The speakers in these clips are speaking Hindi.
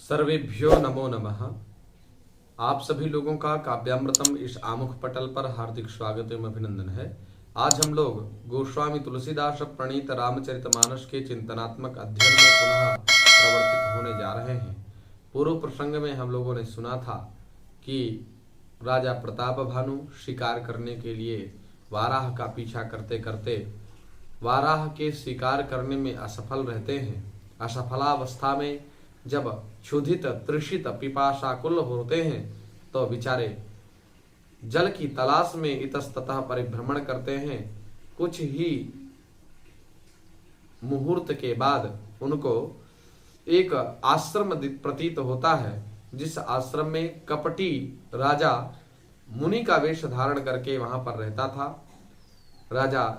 सर्वेभ्यो नमो नमः। आप सभी लोगों का काव्यामृतम इस आमुख पटल पर हार्दिक स्वागत एवं अभिनंदन है। आज हम लोग गोस्वामी तुलसीदास प्रणीत रामचरितमानस के चिंतनात्मक अध्ययन में पुनः प्रवर्तित होने जा रहे हैं। पूर्व प्रसंग में हम लोगों ने सुना था कि राजा प्रताप भानु शिकार करने के लिए वाराह का पीछा करते करते वाराह के शिकार करने में असफल रहते हैं। असफलावस्था में जब क्षुधित तृषित पिपासाकुल होते हैं तो बेचारे जल की तलाश में इतस्ततः परिभ्रमण करते हैं। कुछ ही मुहूर्त के बाद उनको एक आश्रम प्रतीत होता है, जिस आश्रम में कपटी राजा मुनि का वेश धारण करके वहां पर रहता था। राजा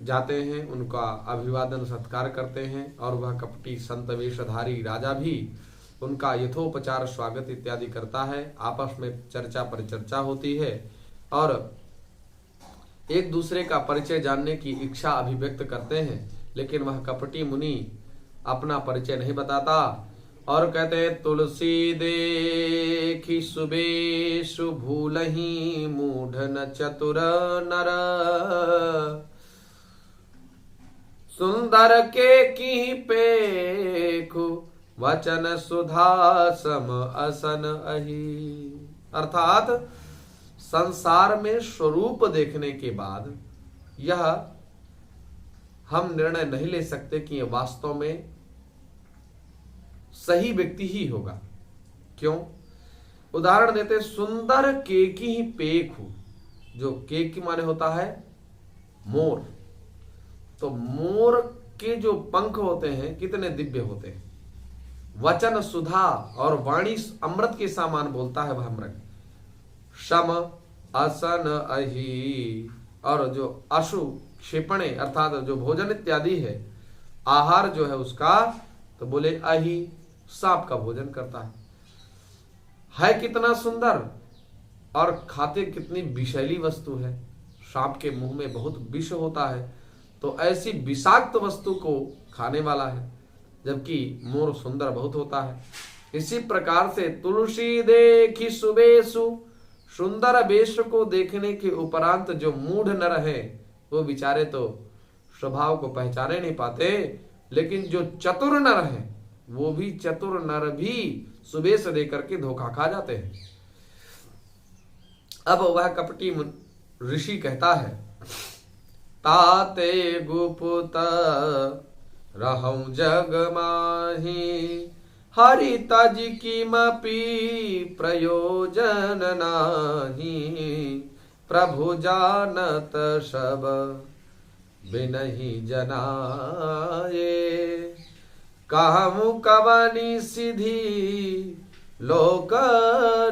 जाते हैं, उनका अभिवादन सत्कार करते हैं और वह कपटी संत वेशधारी राजा भी उनका यथोपचार स्वागत इत्यादि करता है। आपस में चर्चा परिचर्चा होती है और एक दूसरे का परिचय जानने की इच्छा अभिव्यक्त करते हैं, लेकिन वह कपटी मुनि अपना परिचय नहीं बताता और कहते हैं, तुलसी देखी सुबेशु भूलहि मूढ़ न चतुर नर, सुंदर के की पेखु वचन सुधा सम असन अहि। अर्थात संसार में स्वरूप देखने के बाद यह हम निर्णय नहीं ले सकते कि यह वास्तव में सही व्यक्ति ही होगा। क्यों? उदाहरण देते, सुंदर केकी ही पेखु। जो केकी माने होता है मोर, तो मोर के जो पंख होते हैं कितने दिव्य होते हैं। वचन सुधा और वाणी अमृत के समान बोलता है वह मृग। शम असन अहि, और जो अशु क्षेपणे अर्थात जो भोजन इत्यादि है, आहार जो है उसका, तो बोले अहि, सांप का भोजन करता है कितना सुंदर और खाते कितनी विषैली वस्तु है। सांप के मुंह में बहुत विष होता है, तो ऐसी विषाक्त वस्तु को खाने वाला है, जबकि मोर सुंदर बहुत होता है। इसी प्रकार से तुलसी देखी सुबेशु, सुंदर वेश को देखने के उपरांत जो मूढ़ नर है वो बेचारे तो स्वभाव को पहचाने नहीं पाते, लेकिन जो चतुर नर है वो भी चतुर नर भी सुबेश देकर के धोखा खा जाते हैं। अब वह कपटी ऋषि कहता है, ताते गुप्त रहूं जग माही, हरि तज किमपि प्रयोजन नाही, प्रभु जानत सब बिनहि जनाए, कहूं कवनी सिद्धि लोक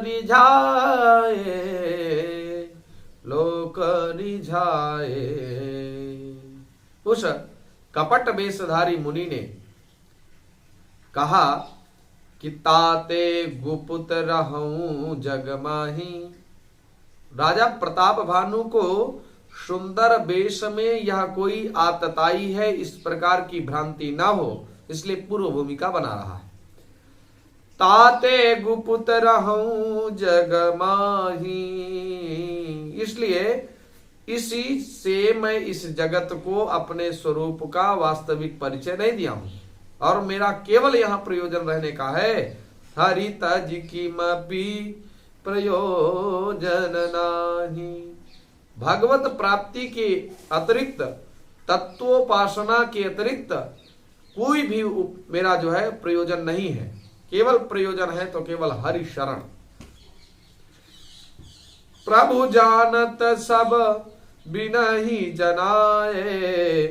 रिझाए, लोक रिझाए। उस कपट वेशधारी मुनि ने कहा कि ताते गुप्त रहूं जग माही। राजा प्रताप भानु को सुंदर वेश में यह कोई आतताई है, इस प्रकार की भ्रांति ना हो, इसलिए पूर्व भूमिका बना रहा है। ताते गुप्त रहूं जग माही, इसलिए इसी से मैं इस जगत को अपने स्वरूप का वास्तविक परिचय नहीं दिया हूं, और मेरा केवल यहां प्रयोजन रहने का है। हरि तज किमपि प्रयोजन नाही। भगवत प्राप्ति के अतिरिक्त, तत्वोपासना के अतिरिक्त कोई भी मेरा जो है प्रयोजन नहीं है। केवल प्रयोजन है तो केवल हरि शरण। प्रभु जानत सब बिनहि जनाए,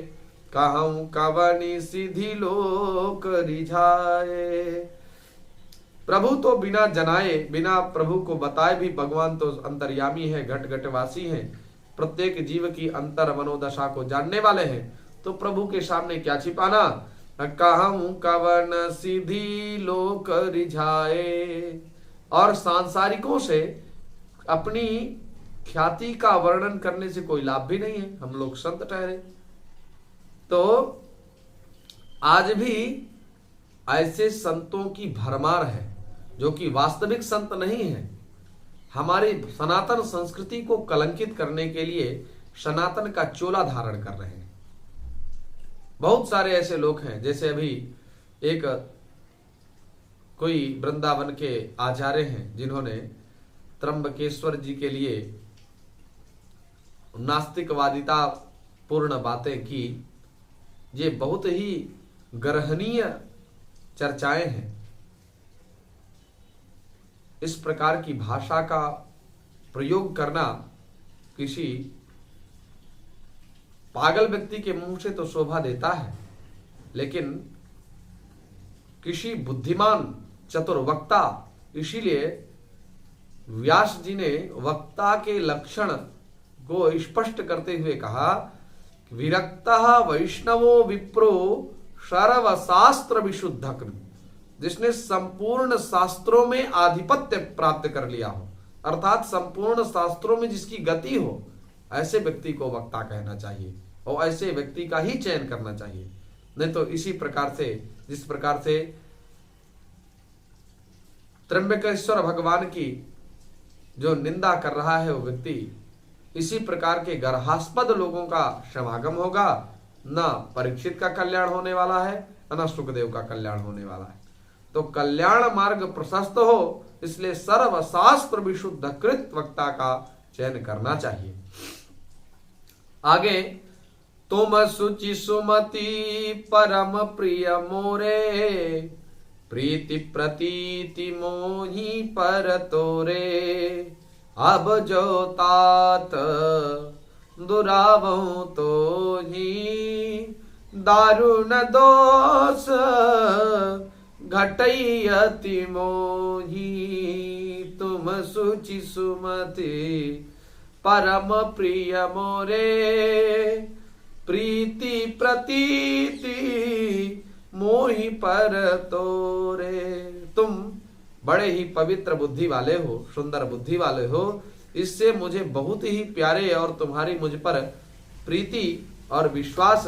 कहूं कवनी सिद्धि लोक रिझाए। प्रभु तो बिना जनाए, बिना प्रभु को बताए भी भगवान तो अंतर्यामी है, घट घटवासी है, प्रत्येक जीव की अंतर मनोदशा को जानने वाले हैं, तो प्रभु के सामने क्या छिपाना। कहूं कवन सिद्धि लोक रिझाए। और सांसारिकों से अपनी ख्याति का वर्णन करने से कोई लाभ भी नहीं है, हम लोग संत ठहरे। तो आज भी ऐसे संतों की भरमार है जो कि वास्तविक संत नहीं है, हमारी सनातन संस्कृति को कलंकित करने के लिए सनातन का चोला धारण कर रहे हैं। बहुत सारे ऐसे लोग हैं, जैसे अभी एक कोई वृंदावन के आचार्य हैं जिन्होंने त्र्यंबकेश्वर जी के लिए नास्तिकवादिता पूर्ण बातें की। ये बहुत ही गर्हनीय चर्चाएं हैं। इस प्रकार की भाषा का प्रयोग करना किसी पागल व्यक्ति के मुंह से तो शोभा देता है, लेकिन किसी बुद्धिमान चतुर वक्ता, इसीलिए व्यास जी ने वक्ता के लक्षण को स्पष्ट करते हुए कहा, विरक्तः वैष्णवो विप्रो सर्वशास्त्र विशुद्धकृत, जिसने संपूर्ण शास्त्रों में आधिपत्य प्राप्त कर लिया हो, अर्थात संपूर्ण शास्त्रों में जिसकी गति हो, ऐसे व्यक्ति को वक्ता कहना चाहिए और ऐसे व्यक्ति का ही चयन करना चाहिए। नहीं तो इसी प्रकार से, जिस प्रकार से त्र्यंबकेश्वर भगवान की जो निंदा कर रहा है वो व्यक्ति, इसी प्रकार के गर्हास्पद लोगों का समागम होगा। न परीक्षित का कल्याण होने वाला है, न सुखदेव का कल्याण होने वाला है। तो कल्याण मार्ग प्रशस्त हो, इसलिए सर्वशास्त्र विशुद्ध कृत वक्ता का चयन करना चाहिए। आगे, तुम सुचि सुमति परम प्रिय मोरे, प्रीति प्रतीति मोही पर तोरे, अब जो तात दुरावो तो ही, दारुण दोष घटई अति मोही। तुम सुचि सुमति परम प्रिय मोरे, प्रीति प्रतीति मोहि पर तोरे। तुम बड़े ही पवित्र बुद्धि वाले हो, सुंदर बुद्धि वाले हो, इससे मुझे बहुत ही प्यारे और तुम्हारी मुझ पर प्रीति और विश्वास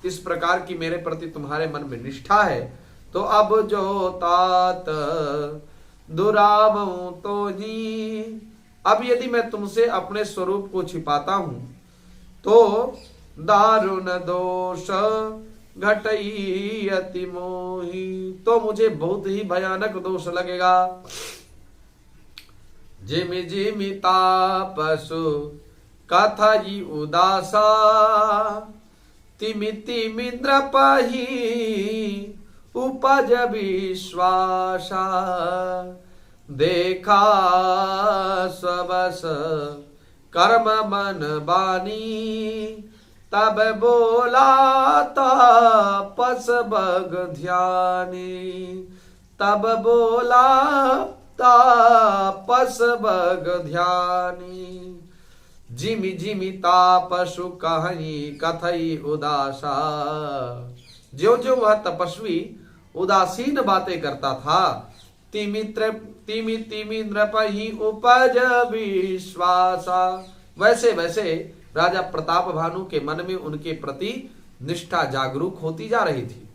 इस प्रकार की मेरे प्रति तुम्हारे मन में निष्ठा है। तो अब जो तात दुरावो तो ही, अब यदि मैं तुमसे अपने स्वरूप को छिपाता हूं तो दारुण दोष घटई अति मोही, तो मुझे बहुत ही भयानक दोष लगेगा। जिमि जिमि तापसु कथई उदासा, तिमि तिमि द्रपहि उपज विश्वासा। देखा सबस कर्म मन बानी, तब बोला तापस बग ध्यानी। तब बोला तापस बग ध्यानी। जिमि जिमि तापसु कहि कथई उदासा, जो जो वह तपस्वी उदासीन बातें करता था, तिमि तिमि नृपहि उपज विश्वासा, वैसे वैसे राजा प्रताप भानु के मन में उनके प्रति निष्ठा जागरूक होती जा रही थी।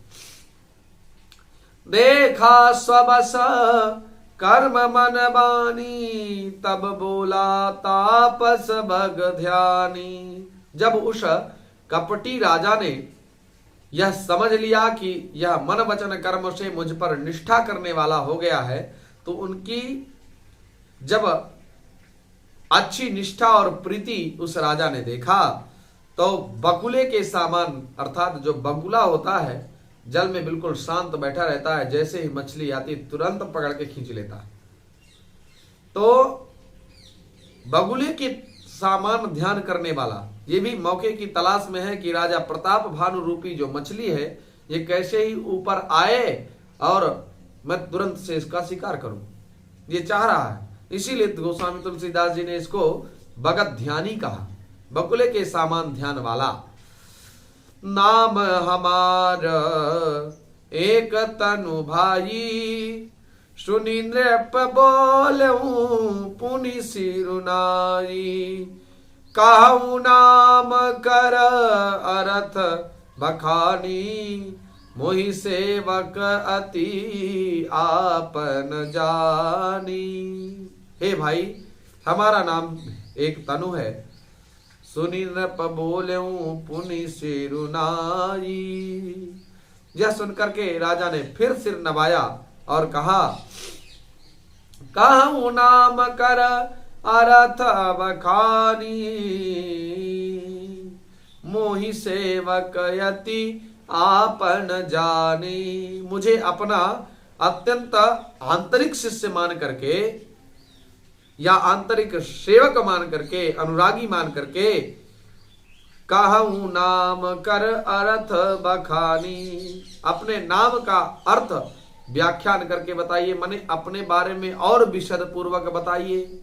देखा सबस कर्म मन बानी, तब बोला तापस भग ध्यानी। जब उस कपटी राजा ने यह समझ लिया कि यह मन वचन कर्म से मुझ पर निष्ठा करने वाला हो गया है, तो उनकी जब अच्छी निष्ठा और प्रीति उस राजा ने देखा, तो बकुले के सामान, अर्थात जो बगुला होता है जल में बिल्कुल शांत बैठा रहता है, जैसे ही मछली आती तुरंत पकड़ के खींच लेता है, तो बगुले के सामान ध्यान करने वाला ये भी मौके की तलाश में है कि राजा प्रताप भानु रूपी जो मछली है ये कैसे ही ऊपर आए और मैं तुरंत से इसका शिकार करूं, ये चाह रहा है। इसीलिए गोस्वामी तुलसीदास जी ने इसको भगत ध्यानी कहा, बकुले के सामान ध्यान वाला। नाम हमार एक तनु भाई, सुनी नृप बोलऊं पुनि सिरुनाई। कहूं नाम कर अर्थ बखानी, मोहि सेवक अति आपन जानी। हे भाई, हमारा नाम एक तनु है, सुनि नृप बोलेऊं पुनि सिरुनाई। यह सुनकर के राजा ने फिर सिर नवाया और कहा, कहूँ नाम कर अर्थ बखानी, मोहि सेवक यति आपन जानी। मुझे अपना अत्यंत आंतरिक शिष्य मान करके या आंतरिक सेवक मान करके, अनुरागी मान करके, कहूँ नाम कर अर्थ बखानी, अपने नाम का अर्थ व्याख्यान करके बताइए, माने अपने बारे में और विशद पूर्वक बताइए।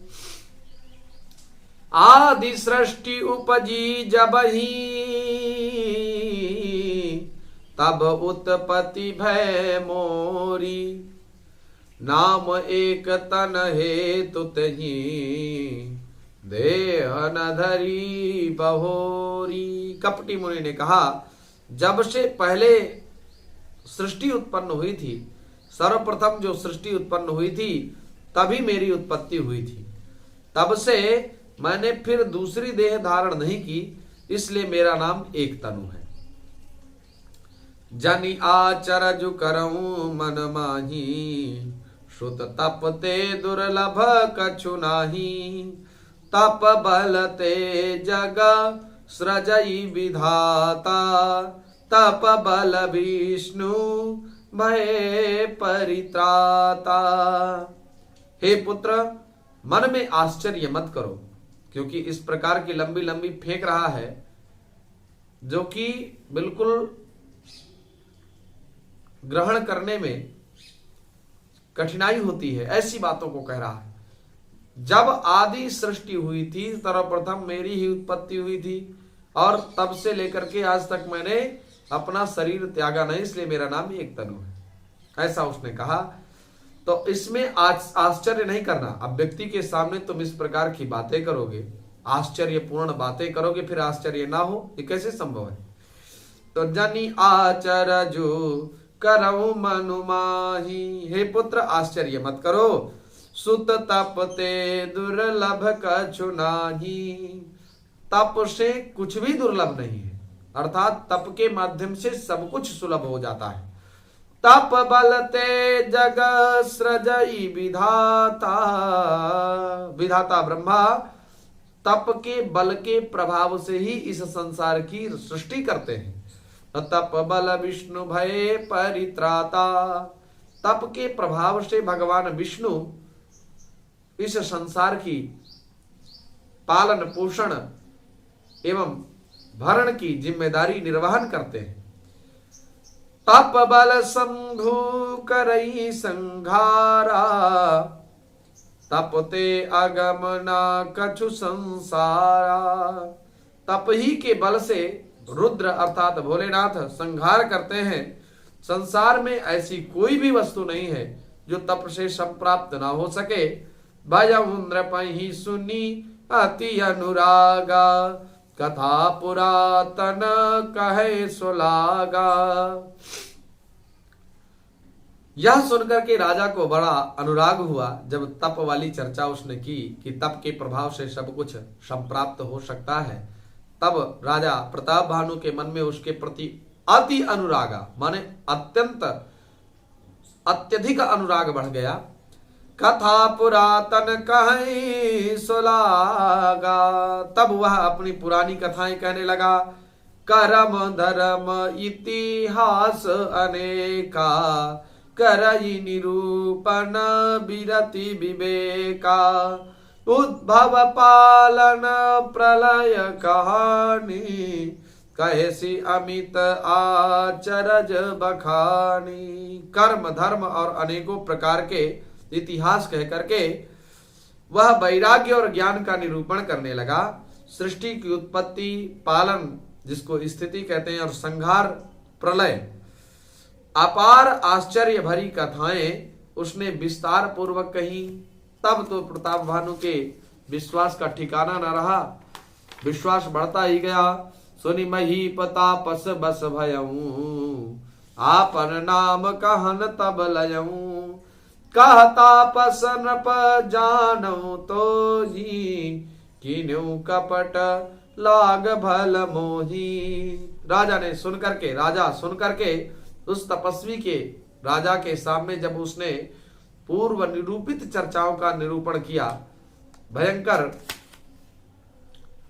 आदि सृष्टि उपजी जबहि, तब उत्पत्ति भय मोरी, नाम एक तन हेतु तहि, देह न धरी बहोरी। कपटी मुनि ने कहा, जब से पहले सृष्टि उत्पन्न हुई थी, सर्वप्रथम जो सृष्टि उत्पन्न हुई थी, तभी मेरी उत्पत्ति हुई थी। तब से मैंने फिर दूसरी देह धारण नहीं की, इसलिए मेरा नाम एक तनु है। जनि आचरज करऊं मन माही, श्रुत तप ते दुर्लभ कछु नाही, तप बल ते जग सृजई विधाता, तप बल विष्णु भय परित्राता। हे पुत्र, मन में आश्चर्य मत करो, क्योंकि इस प्रकार की लंबी लंबी फेंक रहा है, जो कि बिल्कुल ग्रहण करने में कठिनाई होती है, ऐसी बातों को कह रहा है। जब आदि सृष्टि हुई थी, सर्वप्रथम मेरी ही उत्पत्ति हुई थी, और तब से लेकर के आज तक मैंने अपना शरीर त्यागा नहीं, इसलिए मेरा नाम एक तनु है, ऐसा उसने कहा। तो इसमें आश्चर्य नहीं करना। अब व्यक्ति के सामने तुम इस प्रकार की बातें करोगे, आश्चर्यपूर्ण बातें करोगे, फिर आश्चर्य ना हो, ये कैसे संभव है? तो जनि आचरजु करऊं मनु माही, हे पुत्र आश्चर्य मत करो। सुत तप ते दुर्लभ कछु नाही, तप से कुछ भी दुर्लभ नहीं है, अर्थात तप के माध्यम से सब कुछ सुलभ हो जाता है। तप बल ते जग सृजई विधाता, विधाता ब्रह्मा तप के बल के प्रभाव से ही इस संसार की सृष्टि करते हैं। तप बल विष्णु भय परित्राता, तप के प्रभाव से भगवान विष्णु इस संसार की पालन पोषण एवं भरण की जिम्मेदारी निर्वहन करते हैं। तप बल संधु करई संघारा, तपते अगम न कछु संसारा, तप ही के बल से रुद्र अर्थात भोलेनाथ संहार करते हैं। संसार में ऐसी कोई भी वस्तु नहीं है जो तप से संप्राप्त ना हो सके। भजउंद्र पही सुनी अति अनुरागा, कथा पुरातन कहे सुलागा। यह सुनकर के राजा को बड़ा अनुराग हुआ जब तप वाली चर्चा उसने की कि तप के प्रभाव से सब कुछ संप्राप्त हो सकता है। तब राजा प्रताप भानु के मन में उसके प्रति अति अनुरागा माने अत्यंत अत्यधिक अनुराग बढ़ गया। कथा पुरातन कहे सुलागा, तब वह अपनी पुरानी कथाएं कहने लगा। करम धर्म इतिहास अनेका, करई निरूपण विरति विवेका। उद्भव पालन प्रलय कहानी, कैसी अमित आचरज बखानी। कर्म धर्म और अनेकों प्रकार के इतिहास कह करके वह वैराग्य और ज्ञान का निरूपण करने लगा। सृष्टि की उत्पत्ति, पालन जिसको स्थिति कहते हैं, और संहार प्रलय, अपार आश्चर्य भरी कथाएं उसने विस्तार पूर्वक कही। तब तो प्रताप भानु के विश्वास का ठिकाना न रहा, विश्वास बढ़ता ही गया। सुनि मही पतापस बस भयऊ, आपन नाम कहन तब लयऊं, कहता पसन पर जानऊ तो ही, कीन्यू कपट लाग भल मोही। राजा सुन करके उस तपस्वी के राजा के सामने जब उसने पूर्व निरूपित चर्चाओं का निरूपण किया, भयंकर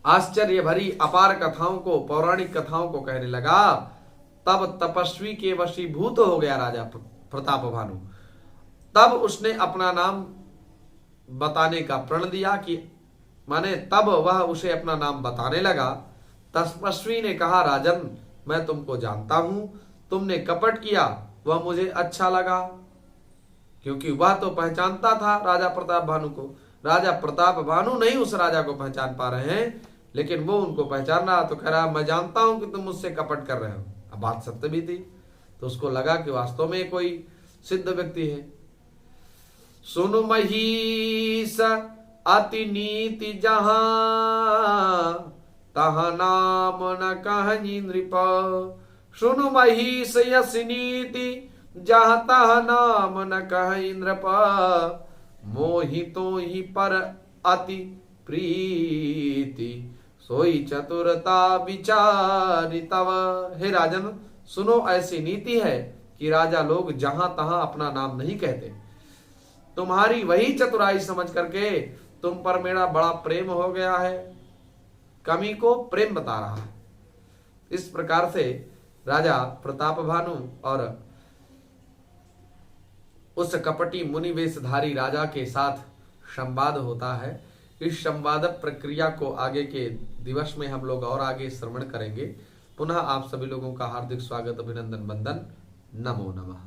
आश्चर्य भरी अपार कथाओं को, पौराणिक कथाओं को कहने लगा, तब तपस्वी के वशीभूत हो गया राजा प्रताप भानु। तब उसने अपना नाम बताने का प्रण दिया कि माने तब वह उसे अपना नाम बताने लगा। तपस्वी ने कहा, राजन मैं तुमको जानता हूं, तुमने कपट किया वह मुझे अच्छा लगा, क्योंकि वह तो पहचानता था राजा प्रताप भानु को। राजा प्रताप भानु नहीं उस राजा को पहचान पा रहे हैं, लेकिन वो उनको पहचान रहा, तो कह रहा मैं जानता हूं कि तुम मुझसे कपट कर रहे हो। अब बात सत्य भी थी, तो उसको लगा कि वास्तव में कोई सिद्ध व्यक्ति है। सुनु महीस अति नीति जहां, तहाँ नाम न कहीं नृप। सुनु महीस यस नीति, जहाँ तह नाम न कहीं नृप। मोहि तो ही पर अति प्रीति, सोई चतुरता विचारी तव। हे राजन सुनो, ऐसी नीति है कि राजा लोग जहां तहां अपना नाम नहीं कहते। तुम्हारी वही चतुराई समझ करके तुम पर मेरा बड़ा प्रेम हो गया है। कमी को प्रेम बता रहा है। इस प्रकार से राजा प्रताप भानु और उस कपटी मुनि वेशधारी राजा के साथ संवाद होता है। इस संवाद प्रक्रिया को आगे के दिवस में हम लोग और आगे श्रवण करेंगे। पुनः आप सभी लोगों का हार्दिक स्वागत, अभिनंदन, वंदन। नमो नमः।